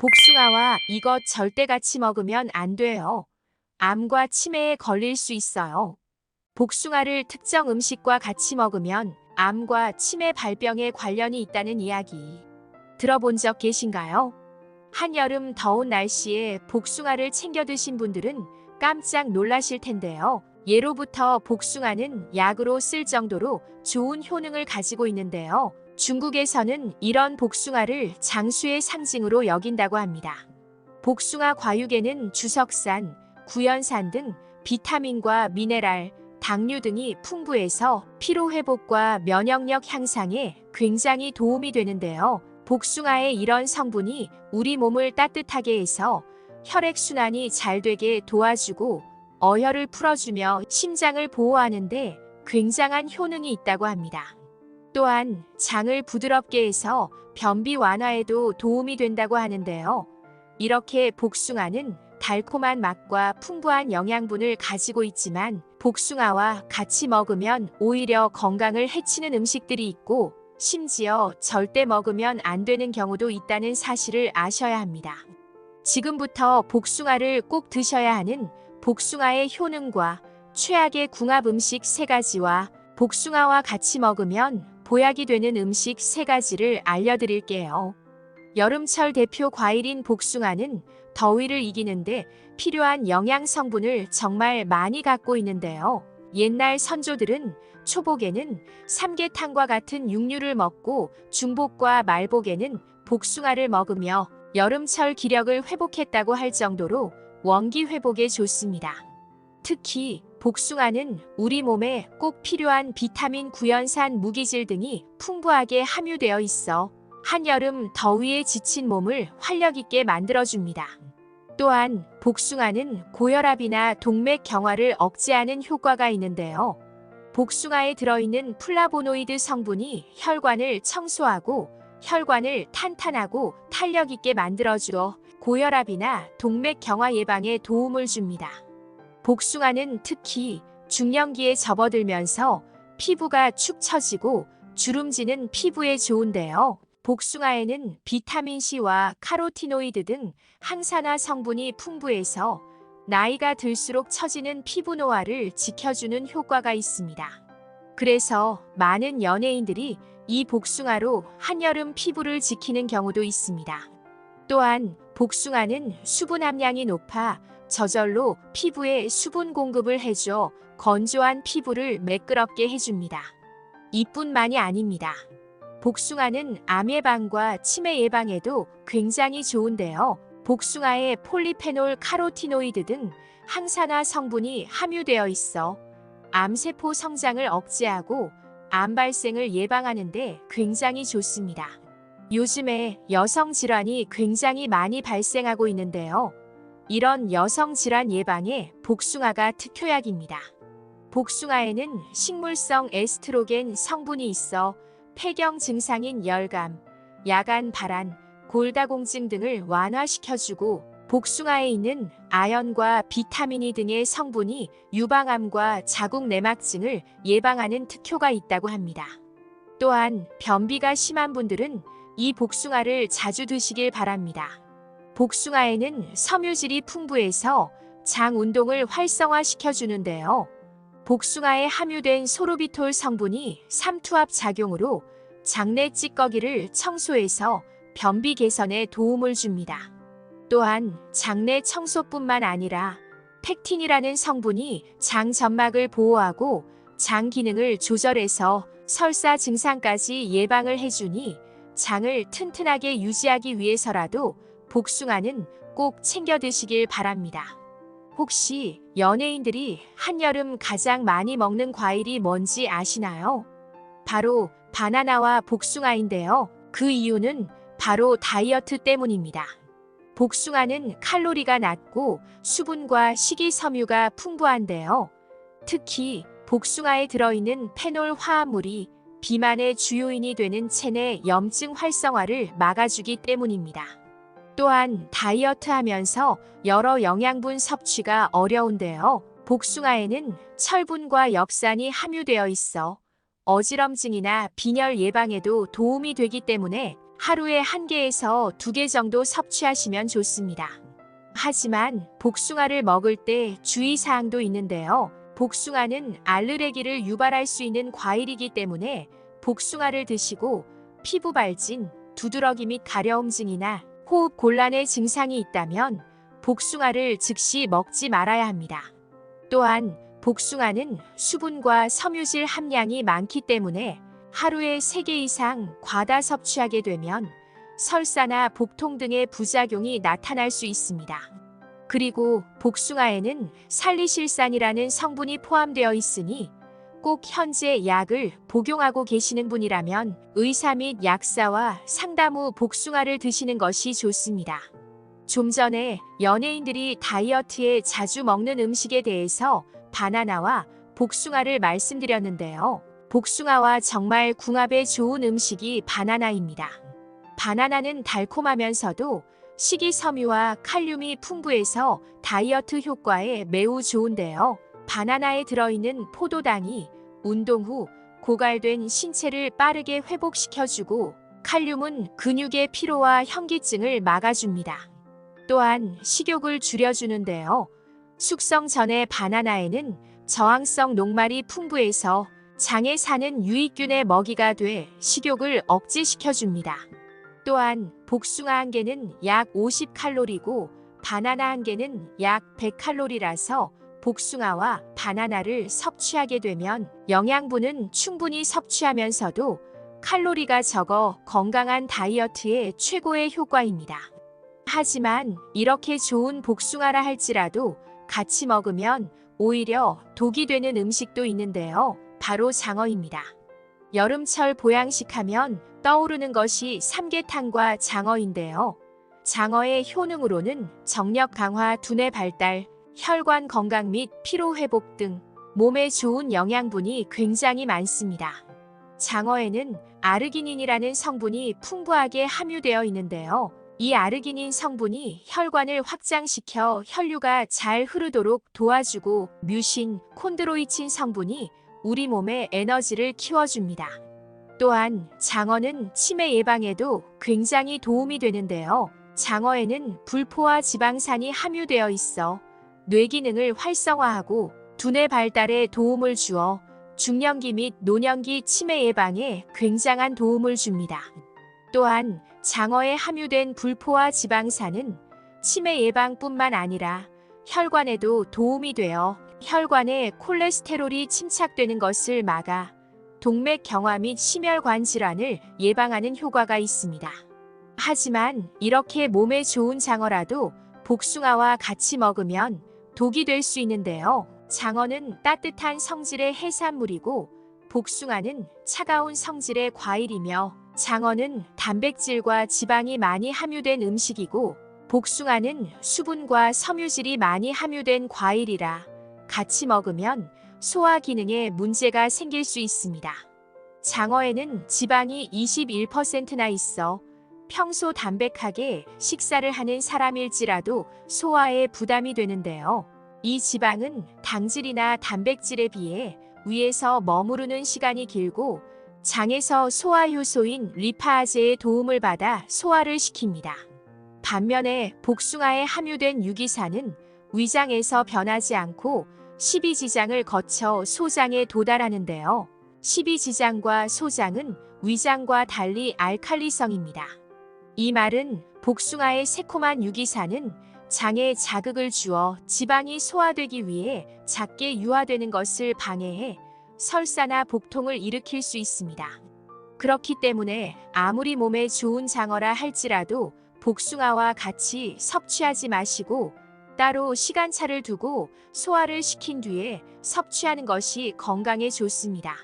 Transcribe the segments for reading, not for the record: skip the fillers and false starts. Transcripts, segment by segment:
복숭아와 이것 절대 같이 먹으면 안 돼요. 암과 치매에 걸릴 수 있어요. 복숭아를 특정 음식과 같이 먹으면 암과 치매 발병에 관련이 있다는 이야기 들어본 적 계신가요? 한여름 더운 날씨에 복숭아를 챙겨 드신 분들은 깜짝 놀라실 텐데요. 예로부터 복숭아는 약으로 쓸 정도로 좋은 효능을 가지고 있는데요. 중국에서는 이런 복숭아를 장수의 상징으로 여긴다고 합니다. 복숭아 과육에는 주석산, 구연산 등 비타민과 미네랄, 당류 등이 풍부해서 피로회복과 면역력 향상에 굉장히 도움이 되는데요. 복숭아의 이런 성분이 우리 몸을 따뜻하게 해서 혈액순환이 잘 되게 도와주고 어혈을 풀어주며 심장을 보호하는 데 굉장한 효능이 있다고 합니다. 또한 장을 부드럽게 해서 변비 완화에도 도움이 된다고 하는데요. 이렇게 복숭아는 달콤한 맛과 풍부한 영양분을 가지고 있지만 복숭아와 같이 먹으면 오히려 건강을 해치는 음식들이 있고 심지어 절대 먹으면 안 되는 경우도 있다는 사실을 아셔야 합니다. 지금부터 복숭아를 꼭 드셔야 하는 복숭아의 효능과 최악의 궁합 음식 3가지와 복숭아와 같이 먹으면 보약이 되는 음식 3가지를 알려드릴게요. 여름철 대표 과일인 복숭아는 더위를 이기는데 필요한 영양 성분을 정말 많이 갖고 있는데요. 옛날 선조들은 초복에는 삼계탕과 같은 육류를 먹고 중복과 말복에는 복숭아를 먹으며 여름철 기력을 회복했다고 할 정도로 원기 회복에 좋습니다. 특히 복숭아는 우리 몸에 꼭 필요한 비타민 구연산 무기질 등이 풍부하게 함유되어 있어 한여름 더위에 지친 몸을 활력 있게 만들어줍니다. 또한 복숭아는 고혈압이나 동맥 경화를 억제하는 효과가 있는데요. 복숭아에 들어있는 플라보노이드 성분이 혈관을 청소하고 혈관을 탄탄하고 탄력 있게 만들어주어 고혈압이나 동맥 경화 예방에 도움을 줍니다. 복숭아는 특히 중년기에 접어들면서 피부가 축 처지고 주름지는 피부에 좋은데요. 복숭아에는 비타민C와 카로티노이드 등 항산화 성분이 풍부해서 나이가 들수록 처지는 피부 노화를 지켜주는 효과가 있습니다. 그래서 많은 연예인들이 이 복숭아로 한여름 피부를 지키는 경우도 있습니다. 또한 복숭아는 수분 함량이 높아 저절로 피부에 수분 공급을 해줘 건조한 피부를 매끄럽게 해줍니다. 이뿐만이 아닙니다. 복숭아는 암 예방과 치매 예방에도 굉장히 좋은데요. 복숭아에 폴리페놀 카로티노이드 등 항산화 성분이 함유되어 있어 암세포 성장을 억제하고 암 발생을 예방하는 데 굉장히 좋습니다. 요즘에 여성 질환이 굉장히 많이 발생하고 있는데요. 이런 여성 질환 예방에 복숭아가 특효약입니다. 복숭아에는 식물성 에스트로겐 성분이 있어 폐경 증상인 열감, 야간 발한, 골다공증 등을 완화시켜주고 복숭아에 있는 아연과 비타민이 등의 성분이 유방암과 자궁 내막증을 예방하는 특효가 있다고 합니다. 또한 변비가 심한 분들은 이 복숭아를 자주 드시길 바랍니다. 복숭아에는 섬유질이 풍부해서 장 운동을 활성화시켜주는데요. 복숭아에 함유된 소르비톨 성분이 삼투압 작용으로 장내 찌꺼기를 청소해서 변비 개선에 도움을 줍니다. 또한 장내 청소뿐만 아니라 팩틴이라는 성분이 장 점막을 보호하고 장 기능을 조절해서 설사 증상까지 예방을 해주니 장을 튼튼하게 유지하기 위해서라도 복숭아는 꼭 챙겨 드시길 바랍니다. 혹시 연예인들이 한여름 가장 많이 먹는 과일이 뭔지 아시나요? 바로 바나나와 복숭아인데요. 그 이유는 바로 다이어트 때문입니다. 복숭아는 칼로리가 낮고 수분과 식이섬유가 풍부한데요. 특히 복숭아에 들어있는 페놀 화합물이 비만의 주요인이 되는 체내 염증 활성화를 막아주기 때문입니다. 또한 다이어트하면서 여러 영양분 섭취가 어려운데요. 복숭아에는 철분과 엽산이 함유되어 있어 어지럼증이나 빈혈 예방에도 도움이 되기 때문에 하루에 1개에서 2개 정도 섭취하시면 좋습니다. 하지만 복숭아를 먹을 때 주의사항도 있는데요. 복숭아는 알레르기를 유발할 수 있는 과일이기 때문에 복숭아를 드시고 피부 발진, 두드러기 및 가려움 증이나 호흡 곤란의 증상이 있다면 복숭아를 즉시 먹지 말아야 합니다. 또한 복숭아는 수분과 섬유질 함량이 많기 때문에 하루에 3개 이상 과다 섭취하게 되면 설사나 복통 등의 부작용이 나타날 수 있습니다. 그리고 복숭아에는 살리실산이라는 성분이 포함되어 있으니 꼭 현재 약을 복용하고 계시는 분이라면 의사 및 약사와 상담 후 복숭아를 드시는 것이 좋습니다. 좀 전에 연예인들이 다이어트에 자주 먹는 음식에 대해서 바나나와 복숭아를 말씀드렸는데요. 복숭아와 정말 궁합에 좋은 음식이 바나나입니다. 바나나는 달콤하면서도 식이섬유와 칼륨이 풍부해서 다이어트 효과에 매우 좋은데요. 바나나에 들어있는 포도당이 운동 후 고갈된 신체를 빠르게 회복시켜주고 칼륨은 근육의 피로와 현기증을 막아줍니다. 또한 식욕을 줄여주는데요. 숙성 전의 바나나에는 저항성 녹말이 풍부해서 장에 사는 유익균의 먹이가 돼 식욕을 억제시켜줍니다. 또한 복숭아 1개는 약 50칼로리고 바나나 1개는 약 100칼로리라서 복숭아와 바나나를 섭취하게 되면 영양분은 충분히 섭취하면서도 칼로리가 적어 건강한 다이어트에 최고의 효과입니다. 하지만 이렇게 좋은 복숭아라 할지라도 같이 먹으면 오히려 독이 되는 음식도 있는데요. 바로 장어입니다. 여름철 보양식하면 떠오르는 것이 삼계탕과 장어인데요. 장어의 효능으로는 정력 강화, 두뇌 발달, 혈관 건강 및 피로 회복 등 몸에 좋은 영양분이 굉장히 많습니다. 장어에는 아르기닌이라는 성분이 풍부하게 함유되어 있는데요. 이 아르기닌 성분이 혈관을 확장시켜 혈류가 잘 흐르도록 도와주고 뮤신, 콘드로이친 성분이 우리 몸의 에너지를 키워줍니다. 또한 장어는 치매 예방에도 굉장히 도움이 되는데요. 장어에는 불포화 지방산이 함유되어 있어 뇌 기능을 활성화하고 두뇌 발달에 도움을 주어 중년기 및 노년기 치매 예방에 굉장한 도움을 줍니다. 또한 장어에 함유된 불포화 지방산은 치매 예방뿐만 아니라 혈관에도 도움이 되어 혈관에 콜레스테롤이 침착되는 것을 막아 동맥경화 및 심혈관 질환을 예방하는 효과가 있습니다. 하지만 이렇게 몸에 좋은 장어라도 복숭아와 같이 먹으면 독이 될 수 있는데요. 장어는 따뜻한 성질의 해산물이고 복숭아는 차가운 성질의 과일이며 장어는 단백질과 지방이 많이 함유된 음식이고 복숭아는 수분과 섬유질이 많이 함유된 과일이라 같이 먹으면 소화 기능에 문제가 생길 수 있습니다. 장어에는 지방이 21%나 있어 평소 담백하게 식사를 하는 사람일지라도 소화에 부담이 되는데요. 이 지방은 당질이나 단백질에 비해 위에서 머무르는 시간이 길고 장에서 소화 효소인 리파아제의 도움을 받아 소화를 시킵니다. 반면에 복숭아에 함유된 유기산은 위장에서 변하지 않고 십이지장을 거쳐 소장에 도달하는데요. 십이지장과 소장은 위장과 달리 알칼리성입니다. 이 말은 복숭아의 새콤한 유기산은 장에 자극을 주어 지방이 소화되기 위해 작게 유화되는 것을 방해해 설사나 복통을 일으킬 수 있습니다. 그렇기 때문에 아무리 몸에 좋은 장어라 할지라도 복숭아와 같이 섭취하지 마시고 따로 시간차를 두고 소화를 시킨 뒤에 섭취하는 것이 건강에 좋습니다.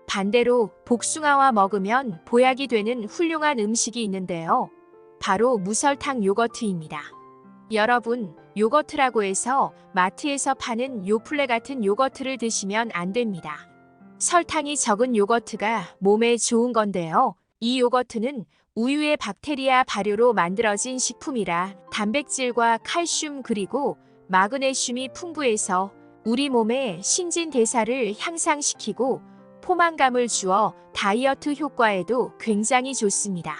반대로 복숭아와 먹으면 보약이 되는 훌륭한 음식이 있는데요. 바로 무설탕 요거트입니다. 여러분, 요거트라고 해서 마트에서 파는 요플레 같은 요거트를 드시면 안 됩니다. 설탕이 적은 요거트가 몸에 좋은 건데요. 이 요거트는 우유의 박테리아 발효로 만들어진 식품이라 단백질과 칼슘 그리고 마그네슘이 풍부해서 우리 몸의 신진대사를 향상시키고 포만감을 주어 다이어트 효과에도 굉장히 좋습니다.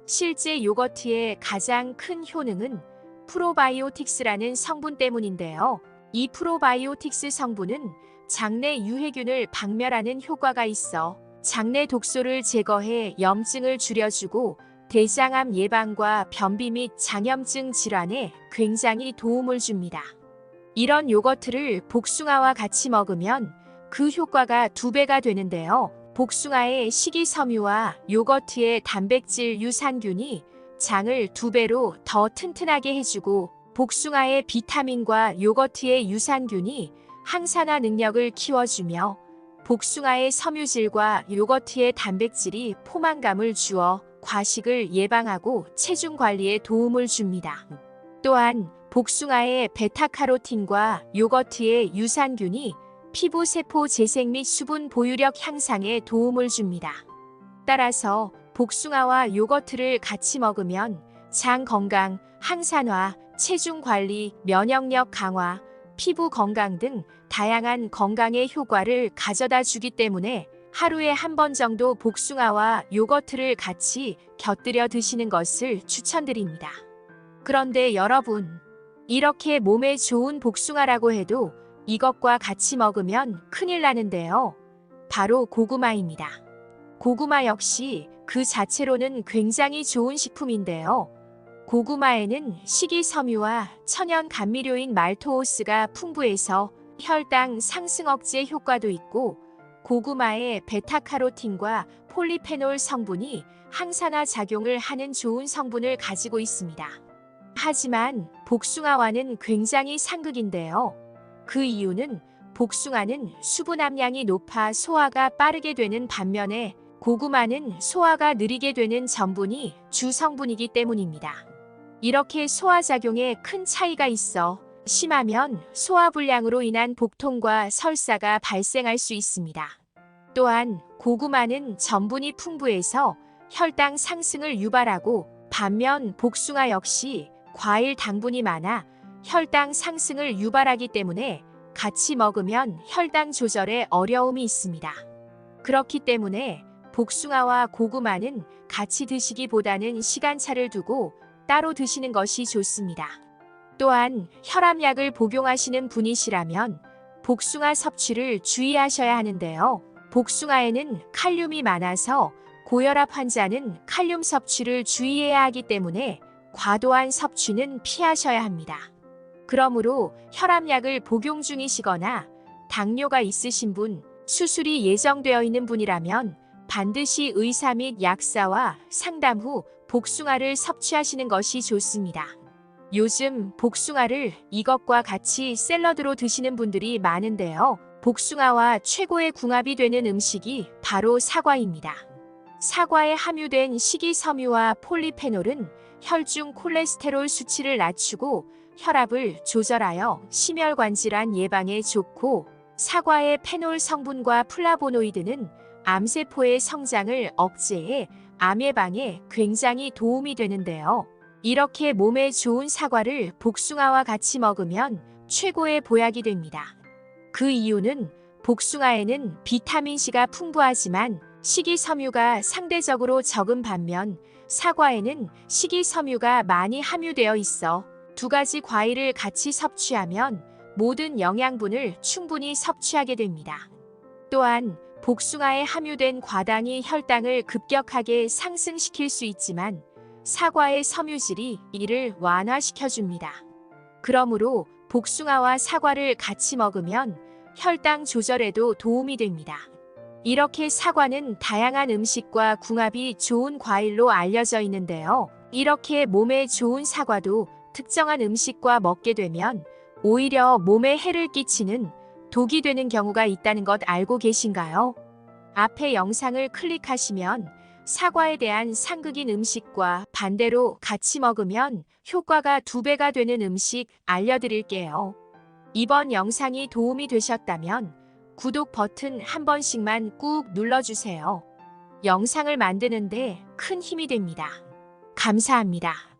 실제 요거트의 가장 큰 효능은 프로바이오틱스라는 성분 때문인데요. 이 프로바이오틱스 성분은 장내 유해균을 박멸하는 효과가 있어 장내 독소를 제거해 염증을 줄여주고 대장암 예방과 변비 및 장염증 질환에 굉장히 도움을 줍니다. 이런 요거트를 복숭아와 같이 먹으면 그 효과가 2배가 되는데요. 복숭아의 식이섬유와 요거트의 단백질 유산균이 장을 2배로 더 튼튼하게 해주고 복숭아의 비타민과 요거트의 유산균이 항산화 능력을 키워주며 복숭아의 섬유질과 요거트의 단백질이 포만감을 주어 과식을 예방하고 체중 관리에 도움을 줍니다. 또한 복숭아의 베타카로틴과 요거트의 유산균이 피부 세포 재생 및 수분 보유력 향상에 도움을 줍니다. 따라서 복숭아와 요거트를 같이 먹으면 장 건강, 항산화, 체중 관리, 면역력 강화, 피부 건강 등 다양한 건강의 효과를 가져다 주기 때문에 하루에 한 번 정도 복숭아와 요거트를 같이 곁들여 드시는 것을 추천드립니다. 그런데 여러분, 이렇게 몸에 좋은 복숭아라고 해도 이것과 같이 먹으면 큰일 나는데요. 바로 고구마입니다. 고구마 역시 그 자체로는 굉장히 좋은 식품인데요. 고구마에는 식이섬유와 천연 감미료인 말토오스가 풍부해서 혈당 상승 억제 효과도 있고 고구마의 베타카로틴과 폴리페놀 성분이 항산화 작용을 하는 좋은 성분을 가지고 있습니다. 하지만 복숭아와는 굉장히 상극인데요. 그 이유는 복숭아는 수분 함량이 높아 소화가 빠르게 되는 반면에 고구마는 소화가 느리게 되는 전분이 주 성분이기 때문입니다. 이렇게 소화작용에 큰 차이가 있어 심하면 소화불량으로 인한 복통과 설사가 발생할 수 있습니다. 또한 고구마는 전분이 풍부해서 혈당 상승을 유발하고 반면 복숭아 역시 과일 당분이 많아 혈당 상승을 유발하기 때문에 같이 먹으면 혈당 조절에 어려움이 있습니다. 그렇기 때문에 복숭아와 고구마는 같이 드시기보다는 시간차를 두고 따로 드시는 것이 좋습니다. 또한 혈압약을 복용하시는 분이시라면 복숭아 섭취를 주의하셔야 하는데요. 복숭아에는 칼륨이 많아서 고혈압 환자는 칼륨 섭취를 주의해야 하기 때문에 과도한 섭취는 피하셔야 합니다. 그러므로 혈압약을 복용 중이시거나 당뇨가 있으신 분, 수술이 예정되어 있는 분이라면 반드시 의사 및 약사와 상담 후 복숭아를 섭취하시는 것이 좋습니다. 요즘 복숭아를 이것과 같이 샐러드로 드시는 분들이 많은데요. 복숭아와 최고의 궁합이 되는 음식이 바로 사과입니다. 사과에 함유된 식이섬유와 폴리페놀은 혈중 콜레스테롤 수치를 낮추고 혈압을 조절하여 심혈관 질환 예방에 좋고 사과의 페놀 성분과 플라보노이드는 암세포의 성장을 억제해 암 예방에 굉장히 도움이 되는데요. 이렇게 몸에 좋은 사과를 복숭아와 같이 먹으면 최고의 보약이 됩니다. 그 이유는 복숭아에는 비타민C가 풍부하지만 식이섬유가 상대적으로 적은 반면 사과에는 식이섬유가 많이 함유되어 있어 두 가지 과일을 같이 섭취하면 모든 영양분을 충분히 섭취하게 됩니다. 또한 복숭아에 함유된 과당이 혈당을 급격하게 상승시킬 수 있지만 사과의 섬유질이 이를 완화시켜줍니다. 그러므로 복숭아와 사과를 같이 먹으면 혈당 조절에도 도움이 됩니다. 이렇게 사과는 다양한 음식과 궁합이 좋은 과일로 알려져 있는데요. 이렇게 몸에 좋은 사과도 특정한 음식과 먹게 되면 오히려 몸에 해를 끼치는 독이 되는 경우가 있다는 것 알고 계신가요? 앞의 영상을 클릭하시면 사과에 대한 상극인 음식과 반대로 같이 먹으면 효과가 2배가 되는 음식 알려드릴게요. 이번 영상이 도움이 되셨다면 구독 버튼 한 번씩만 꾹 눌러주세요. 영상을 만드는데 큰 힘이 됩니다. 감사합니다.